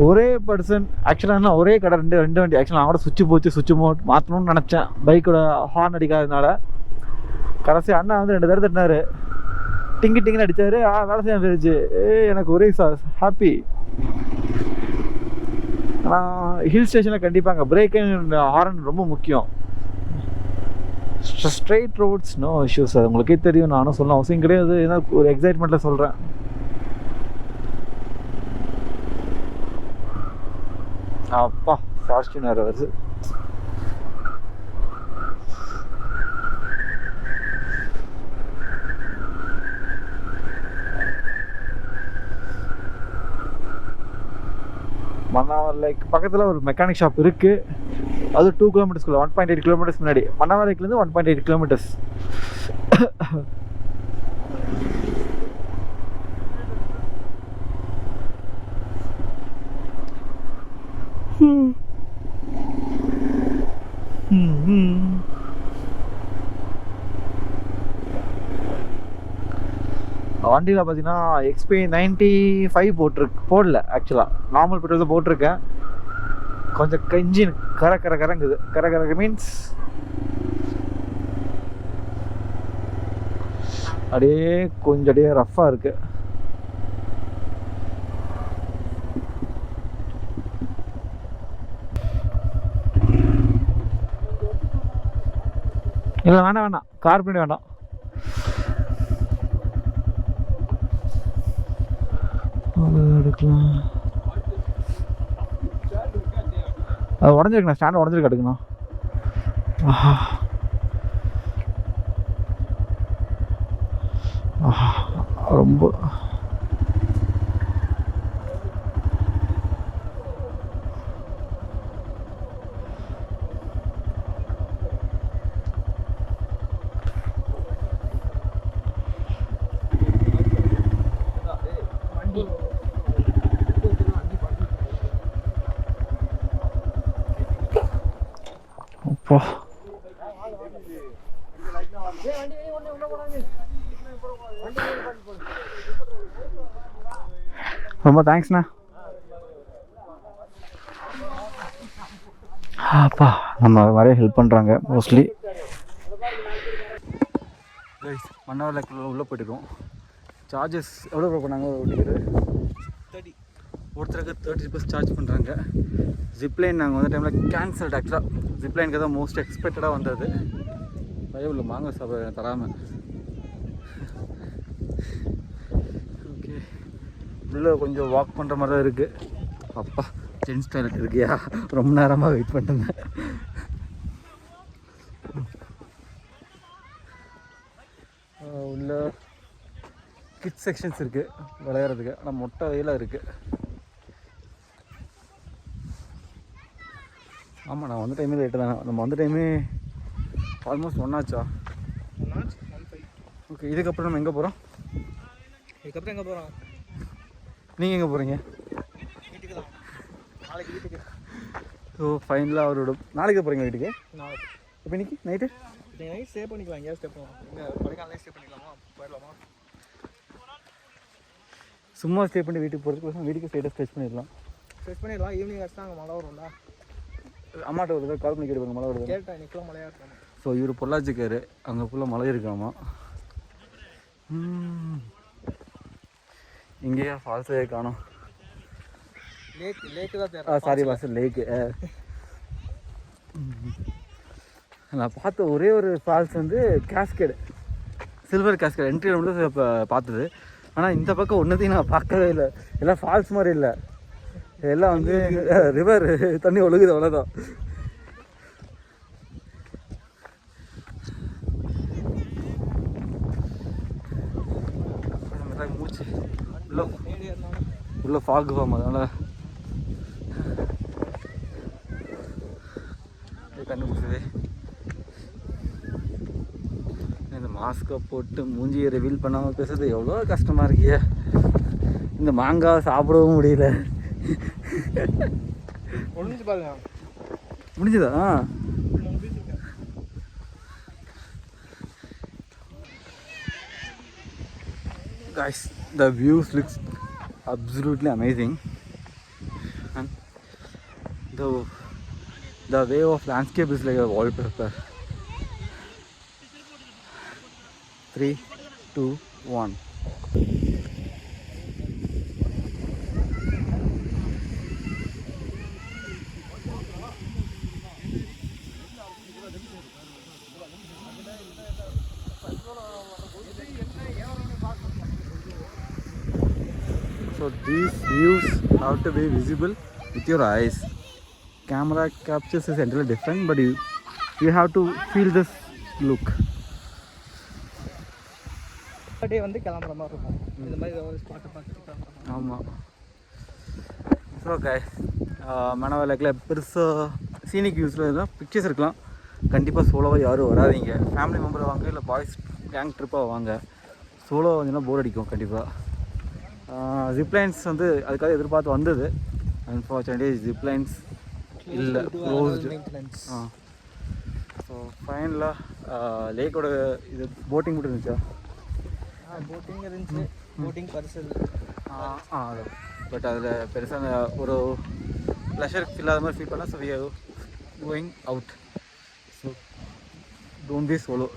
ஒரே பர்சன் ஆக்சுவலாக என்ன ஒரே கடை ரெண்டு வண்டி ஆக்சுவலாக நான் கூட சுவிட்ச் மாற்றணும்னு நினச்சேன் பைக்கோட ஹார்ன் அடிக்காததுனால. கடைசி அண்ணா வந்து 2 தடவை தட்டினார், டிங்குன்னு அடித்தார். வேலை செய்ய போயிருச்சு. எனக்கு ஒரே ஹாப்பி. ஆனால் ஹில் ஸ்டேஷனில் கண்டிப்பாக அங்கே பிரேக் ஹார்ன் ரொம்ப முக்கியம். ஸ்ட்ரெயிட் ரோட்ஸ் நோ இஷ்யூஸ், அது உங்களுக்கே தெரியும், நானும் சொல்ல அவசியம் கிடையாது. ஏன்னா ஒரு எக்ஸைட்மெண்ட்டில் சொல்கிறேன். அப்பா ஃபார்ச்சுனர் வருது. மன்னாவர் லேக் பக்கத்தில் ஒரு மெக்கானிக் ஷாப் இருக்குது. அது 2 கிலோமீட்டர்ஸ்குள்ள 1.8 கிலோமீட்டர்ஸ் முன்னாடி. மன்னாவர் லேக்லேருந்து 1.8 கிலோமீட்டர்ஸ். வண்டியில் பார்த்தீங்கன்னா XP 95 போடல. ஆக்சுவலாக நார்மல் பெட்ரோல் தான் போட்டிருக்கேன். கொஞ்சம் இன்ஜின் கரங்குது. கரங்க மீன்ஸ் அப்படியே கொஞ்சம் அப்படியே ரஃப்பாக இருக்கு. இல்லை வேண்டாம், கார் பண்ணி வேண்டாம். எடுக்கலாம். அது உடஞ்சிருக்குண்ணா, ஸ்டாண்ட் உடஞ்சிருக்கு. எடுக்கணும். ரொம்ப அப்பா ரொம்ப தேங்க்ஸ்ண்ணா. அப்பா நம்ம நிறைய ஹெல்ப் பண்ணுறாங்க மோஸ்ட்லி. மன்னாவர் லேக்கில் உள்ளே போய்ட்டுருக்கோம். சார்ஜஸ் எவ்வளோ பண்ணாங்க? ஒருத்தருக்கு 30 rupees சார்ஜ் பண்ணுறாங்க. ஜிப்லைன் நாங்கள் வந்த டைமில் கேன்சல்ட். ஆக்சுவலாக ஜிப்லைனுக்கு தான் மோஸ்ட் எக்ஸ்பெக்டடாக வந்தது. பயவில் மாங்க சாப்பிட தராமல். ஓகே, உள்ளே கொஞ்சம் வாக் பண்ணுற மாதிரி தான் இருக்குது. அப்பா ஜென்ஸ் டாய்லெட் இருக்கியா? ரொம்ப நேரமாக வெயிட் பண்ணிட்டேன். உள்ள கிட்ஸ் செக்ஷன்ஸ் இருக்குது விளையாடுறதுக்கு. ஆனால் மொட்டை வெயிலாக இருக்குது. ஆமாம், நான் வந்த டைமே லேட்டு தானே. நம்ம வந்த டைமே ஆல்மோஸ்ட் 1 ஆச்சா? ஓகே, இதுக்கப்புறம் நம்ம எங்கே போகிறோம்? இதுக்கப்புறம் எங்கே போகிறோம்? நீங்கள் எங்கே போகிறீங்க? வீட்டுக்கு தான். நாளைக்கு வீட்டுக்கு. ஸோ ஃபைனலாக அவரோட நாளைக்கு தான் போகிறீங்க வீட்டுக்கு? நாளைக்கு. இப்போ இன்னைக்கு நைட்டு ஸ்டே பண்ணிக்கலாம். எங்கேயா ஸ்டே பண்ணுவோம். இங்கே கொடைக்கானலே ஸ்டே பண்ணிக்கலாமா? போயிடலாமா? சும்மா ஸ்டே பண்ணி வீட்டுக்கு போகிறதுக்கு வீட்டுக்கு ஸ்டேட்டாக ஸ்டெச் பண்ணிடலாம். ஈவினிங் ஆச்சு தான் அங்கே மழை வரும்ல. அம்மாட்ட ஒரு கால் பண்ணி கேட்டுப்பாங்க மழை வருது. கேட்டேன், இன்னைக்குலாம் மழையாக இருக்கும். ஸோ இவர் பொள்ளாச்சிக்காரு, அங்கே ஃபுல்லாக மழை இருக்காமா. இங்கேயா ஃபால்ஸே காணோம். லேக்கு தான் தேவை. சாரி வாசல் லேக்கு. நான் பார்த்த ஒரே ஒரு ஃபால்ஸ் வந்து கேஸ்கேடு, சில்வர் கேஸ்கேடு. என்ட்ரி மட்டும் இப்போ பார்த்தது. ஆனால் இந்த பக்கம் ஒன்றுத்தையும் நான் பார்க்கவே இல்லை. எல்லாம் ஃபால்ஸ் மாதிரி இல்லை, எல்லாம் வந்து ரிவர் தண்ணி ஒழுகுது, அவ்வளோதான். மூச்சு உள்ள ஃபாக் ஃபார்ம், அதனால் கண்டுபிடிச்சது. இந்த மாஸ்கை போட்டு மூஞ்சியை ரிவீல் பண்ணாமல் பேசுறது எவ்வளோ கஷ்டமாக இருக்கிய. இந்த மாங்காய் சாப்பிடவும் முடியல. முடிஞ்சதா? Guys, the views looks absolutely amazing. and the way of landscape is like a wallpaper. 3, 2, 1. So these views have to be visible with your eyes. Camera captures is entirely different, but you have to feel this look. டே வந்து கிளம்புற மாதிரி இருக்கும் இந்த மாதிரி ஒரு ஸ்பாட்டை பார்த்துட்டு. ஆமாம். So guys, மணவலக்கில் பெருசாக சீனிக் வியூஸில் இருந்தால் பிக்சர்ஸ் இருக்கலாம். கண்டிப்பாக சோலோவாக யாரும் வராதிங்க. ஃபேமிலி மெம்பரை வாங்க, இல்லை பாய்ஸ் கேங் ட்ரிப்பாக வாங்க. சோலோ வந்தீங்கன்னா போர் அடிக்கும் கண்டிப்பாக. ஜிப்லைன்ஸ் வந்து அதுக்காக எதிர்பார்த்து வந்தது. அன்ஃபார்ச்சுனேட்லி ஜிப்லைன்ஸ் இல்லை, க்ளோஸ்டு. ஸோ ஃபைனலாக லேக்கோட இது போட்டிங் மட்டும் இருந்துச்சா? போட்டிங் இருந்துச்சு, போட்டிங் பரிசல். பட் அதில் பெருசாக ஒரு ப்ளஷர் இல்லாத மாதிரி ஃபீல் பண்ணால். So we are going out. So don't be solo.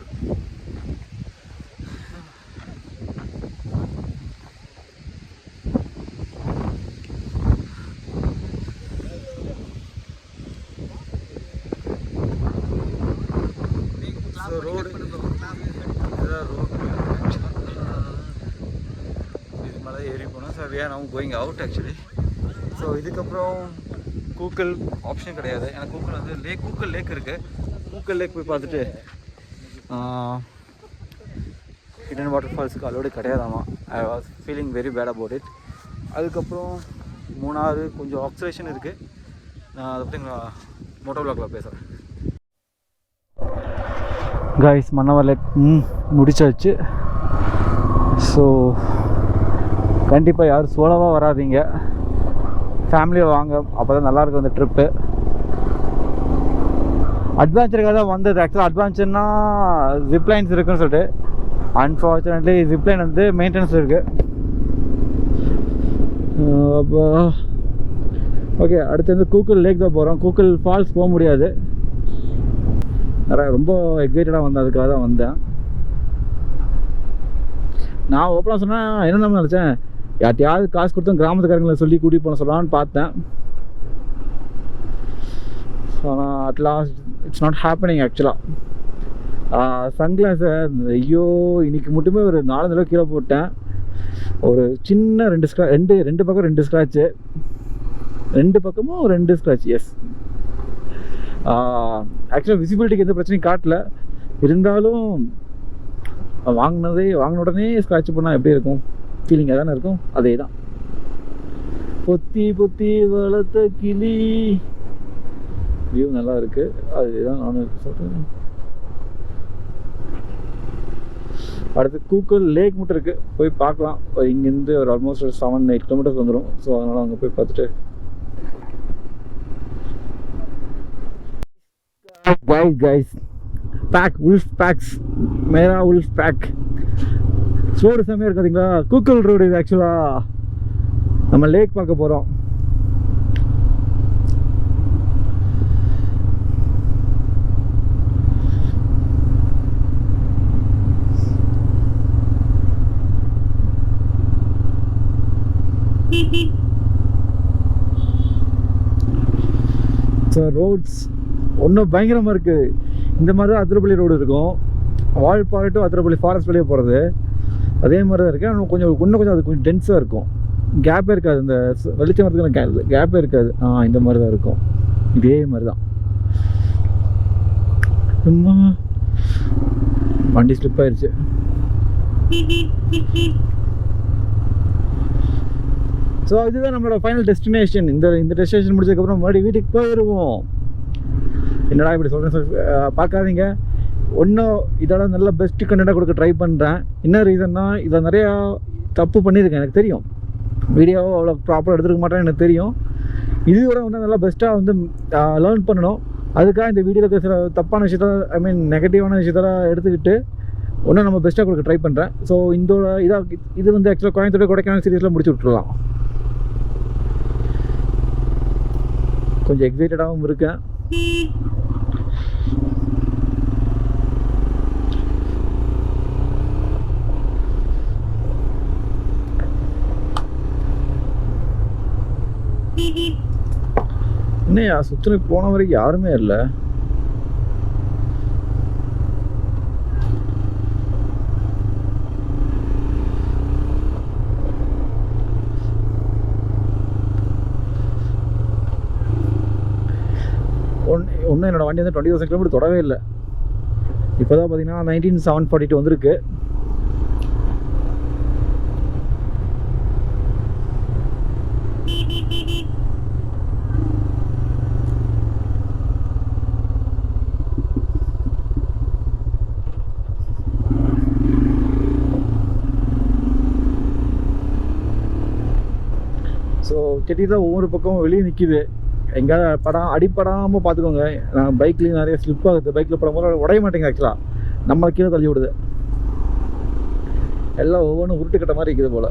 Road இதுதான் ரோடு. இது மேலே ஏறி போனோம். So we are now going out actually. So இதுக்கப்புறம் கூக்கல் ஆப்ஷன் கிடையாது. ஏன்னா கூக்கல் வந்து கூக்கல் லேக் இருக்குது. கூக்கல் லேக் போய் பார்த்துட்டு ஹிடன் வாட்டர் ஃபால்ஸுக்கு அலோடு கிடையாதாமா. I was feeling very bad about it. அதுக்கப்புறம் மூணாறு கொஞ்சம் ஆக்சிலேஷன் இருக்குது. நான் அதை பற்றி மோட்டோவ்ளாகில் பேசுகிறேன். கைஸ், மன்னவர் லேக் முடிச்சாச்சு. ஸோ கண்டிப்பாக யாரும் சோலோவாக வராதிங்க, ஃபேமிலியாக வாங்க. அப்போ தான் நல்லாயிருக்கும் அந்த ட்ரிப்பு. அட்வென்ச்சருக்காக தான் வந்தது. ஆக்சுவலாக அட்வென்ச்சர்னால் ஜிப்லைன்ஸ் இருக்குன்னு சொல்லிட்டு. அன்ஃபார்ச்சுனேட்லி ஜிப்லைன் வந்து மெயின்டெனன்ஸ் இருக்குது. அப்போ ஓகே, அடுத்து வந்து கூக்கல் லேக் தான் போகிறோம். கூக்கல் ஃபால்ஸ் போக முடியாது. ரொம்ப எக்ஸைட்டடாக வந்தேன், அதுக்காக தான் வந்தேன். நான் ஓப்பனாக சொன்னேன், என்ன நினச்சேன், யார்ட்டையாவது காசு கொடுத்தோம் கிராமத்துக்காரங்களை சொல்லி கூட்டிகிட்டு போன சொல்லலான்னு பார்த்தேன். ஆனால் at last it's not happening ஆக்சுவலாக. சன்கிளாஸை ஐயோ இன்றைக்கி மட்டுமே ஒரு 4 தடவை கீழே போட்டேன். ஒரு சின்ன ரெண்டு பக்கம் 2 ஸ்க்ராட்சு, 2 பக்கமும் 2 ஸ்க்ராட்ச். எஸ், ஆக்சுவலாக விசிபிலிட்டிக்கு எந்த பிரச்சனையும் காட்டல. இருந்தாலும் வாங்கின உடனே ஸ்க்ராட்ச் பண்ணால் எப்படி இருக்கும், ஃபீலிங்காக தானே இருக்கும். அதே தான். பொத்தி பொத்தி வளர்த்த கிளி வியூ நல்லா இருக்குது. அதுதான் நானும் சொல்கிறேன். அடுத்து கூக்கல் லேக் மட்டும் இருக்குது, போய் பார்க்கலாம். இங்கேருந்து ஒரு ஆல்மோஸ்ட் ஒரு 7-8 கிலோமீட்டர்ஸ் வந்துடும். ஸோ அதனால் அங்கே போய் பார்த்துட்டு guys pack wolf packs மேரா wolf pack ரோடு செம்மையாக இருக்காதுங்களா. கூக்கல் ரோடு இது. ஆக்சுவலாக நம்ம லேக் பார்க்க போகிறோம். ஸோ ரோட்ஸ் ஒன்றும் பயங்கரமாக இருக்குது. இந்த மாதிரி தான் அதிரப்பள்ளி ரோடு இருக்கும். வால்பாறை டு அதிரப்பள்ளி ஃபாரஸ்ட் வெளியே போகிறது அதே மாதிரி தான் இருக்குது. ஆனால் இன்னும் கொஞ்சம் அது கொஞ்சம் டென்ஸாக இருக்கும். கேப்பே இருக்காது, இந்த வெளிச்சம் வரதுக்கான கேப்பே இருக்காது. இந்த மாதிரி தான் இருக்கும். இதே மாதிரி தான். சும்மா வண்டி ஸ்லிப் ஆயிடுச்சு. ஸோ இதுதான் நம்மளோட ஃபைனல் டெஸ்டினேஷன். இந்த டெஸ்டினேஷன் முடிச்சதுக்கப்புறம் மறுபடியும் வீட்டுக்கு போயிடுவோம். என்னடா இப்படி சொல்கிறேன் பார்க்காதீங்க. ஒன்றும் இதோட நல்ல பெஸ்ட்டு கண்டென்ட்டாக கொடுக்க ட்ரை பண்ணுறேன். என்ன ரீசன்னா, இதை நிறையா தப்பு பண்ணியிருக்கேன், எனக்கு தெரியும். வீடியோவை அவ்வளோ ப்ராப்பராக எடுத்துருக்க மாட்டேன்னு எனக்கு தெரியும். இதுவரை வந்து நல்லா பெஸ்ட்டாக வந்து லேர்ன் பண்ணணும். அதுக்காக இந்த வீடியோவில் இருக்கிற சில தப்பான விஷயத்த நெகட்டிவான விஷயத்தெல்லாம் எடுத்துக்கிட்டு ஒன்றும் நம்ம பெஸ்ட்டாக கொடுக்க ட்ரை பண்ணுறேன். ஸோ இது வந்து ஆக்சுவலாக கோயம்புத்தூர் கொடைக்கானல் சீரீஸில் முடிச்சு விட்டுருலாம். கொஞ்சம் எக்ஸைட்டடாகவும் இருக்கேன். என்னையா சுற்றுலா போன வரைக்கும் யாருமே இல்லை. ஒன்றும் என்னோடய வண்டி வந்து 20,000 கிலோமீட்டர் தொடவே இல்லை. இப்போ தான் பார்த்தீங்கன்னா 19,742 வந்திருக்கு. ஸோ செடி தான் ஒவ்வொரு பக்கமும் வெளியே நிற்கிது. எங்கேயாவது அடிப்படாமல் பார்த்துக்கோங்க. நான் பைக்லேயும் நிறைய ஸ்லிப் ஆகுது. பைக்கில் படும்போது உடைய மாட்டேங்க. ஆக்சுவலாக நம்ம கீழே தள்ளி விடுது. எல்லாம் ஒவ்வொன்றும் உருட்டுக்கட்ட மாதிரி இருக்குது போல்.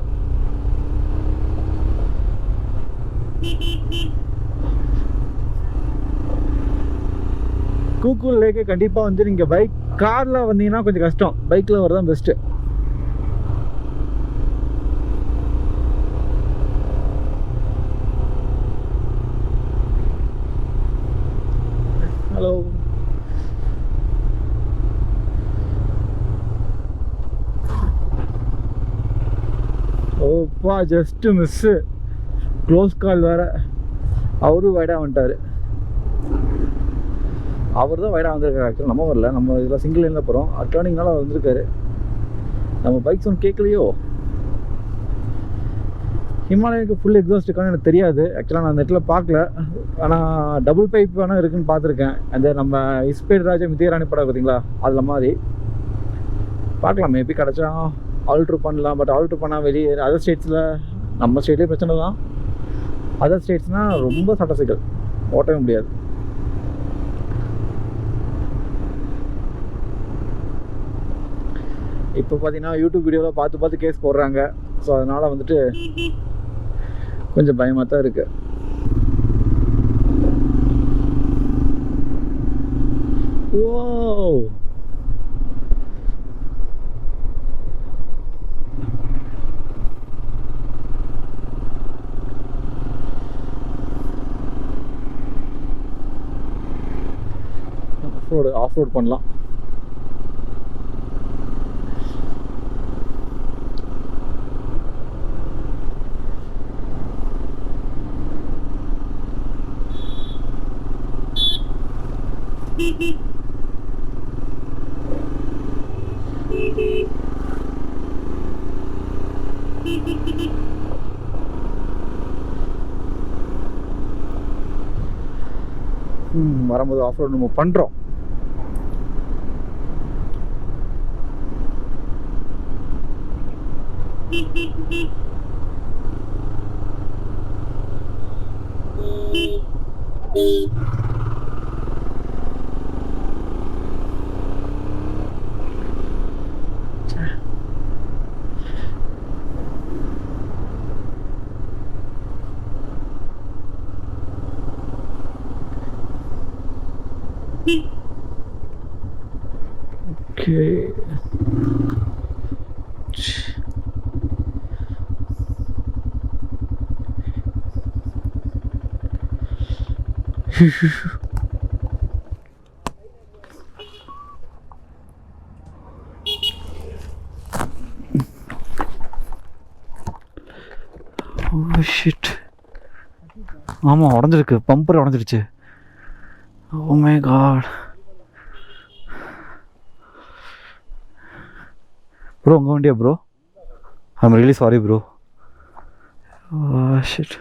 கூக்கூல் லேக்கு கண்டிப்பாக வந்து நீங்கள் காரில் வந்தீங்கன்னா கொஞ்சம் கஷ்டம். பைக்கில் வரதான் பெஸ்ட்டு. ஹலோ. ஓப்பா ஜஸ்ட்டு மிஸ்ஸு. க்ளோஸ் கால் வேறு. அவரும் வைடாக வந்துட்டார். அவர் தான் வைடாக வந்திருக்காரு. ஆக்சுவலாக நம்ம வரல. நம்ம இதில் சிங்கிள் லைனில் போகிறோம். டேர்னிங்னால அவர் வந்திருக்காரு. நம்ம பைக் சவுண்ட் கேட்கலையோ. ஹிமாலயனுக்கு ஃபுல் எக்ஸாஸ்ட் இருக்கான்னு எனக்கு தெரியாது. ஆக்சுவலாக நான் அந்த இடத்துல பார்க்கல. ஆனால் டபுள் பைப் வேணால் இருக்குதுன்னு பார்த்துருக்கேன். அந்த நம்ம இஸ்பேட் ராஜா மித்தியராணி படம் பார்த்தீங்களா, அதில் மாதிரி பார்க்கலாம். மேபி கிடச்சா ஆல்ட்ரு பண்ணலாம். பட் ஆல்ட்ரு பண்ணால் வெளியே அதர் ஸ்டேட்ஸில், நம்ம ஸ்டேட்லேயே பிரச்சனை தான். அதர் ஸ்டேட்ஸ்னால் ரொம்ப சட்ட சிக்கல், ஓட்டவே முடியாது. இப்போ பார்த்தீங்கன்னா யூடியூப் வீடியோவில் பார்த்து கேஸ் போடுறாங்க. ஸோ அதனால் வந்துட்டு கொஞ்சம் பயமாக தான் இருக்குது. ஓ ஆஃப் ரோட் பண்ணலாம். வரும்போது ஆஃப் ரோட் நம்ம பண்ணுறோம். Okay. Oh shit. ஆமா, உடஞ்சிருக்கு. பம்பர் உடஞ்சிருச்சு. Oh my god. Bro, உங்க வண்டியா bro? I'm really sorry bro. Oh shit.